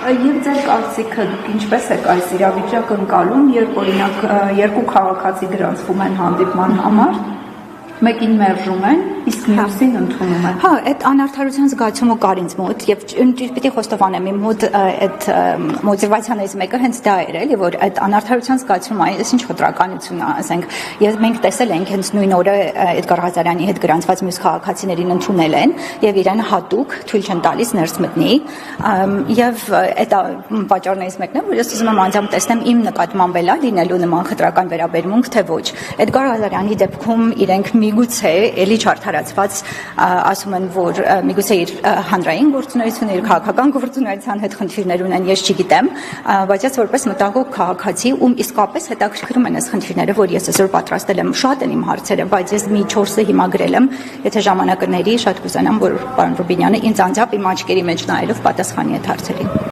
Եվ ձեր կարծիքը դուք ինչպես եք այս իրավիճակը ընկալում, երբ օրինակ երկու քաղաքացի գրանցվում են հանդիպման համար, մեկին մերժում են, իսկ մյուսին ընդունում են։ Հա, այդ անարդարության զգացումը կար ինձ մոտ եւ պիտի խոստովանեմ, իմ մոտ այդ մոտիվացիաներից մեկը հենց դա էր, էլի, որ այդ անարդարության զգացումը, այս ինչ խտրականություն է, ասենք, եւ մենք տեսել ենք հենց նույն օրը Էդգար Ղազարյանի հետ գրանցված մյուս քաղաքացիներին ընդունել են եւ իրեն հատուկ թույլ չեն տալիս ներս մտնի եւ այդ պատճառներից մեկն է, որ ես ուզում եմ անձամբ տեսնեմ իմ նկատմամբ էլա լինելու նման խտրական վերաբերմունք թե ոչ։ Էդգար Ղազարյանի դեպքում իրենք միգուցե էլի չարդարացված ասում են, որ միգուցե իր հանրային գործունեությունը, իր քաղաքական գործունեության հետ խնդիրներ ունեն, ես չգիտեմ, բայց ես որպես մտահոգ քաղաքացի, ում իսկապես հետաքրքրում են այս խնդիրները, որ ես այսօր պատրաստել եմ, շատ են իմ հարցերը, բայց ես մի 4-ը հիմա գրել եմ, եթե ժամանակը ների, շատ կուզենամ, որ պարոն Ռուբինյանը ինձ անձամբ իմ աչքերի մեջ նայելով պատասխանի այդ հարցերին։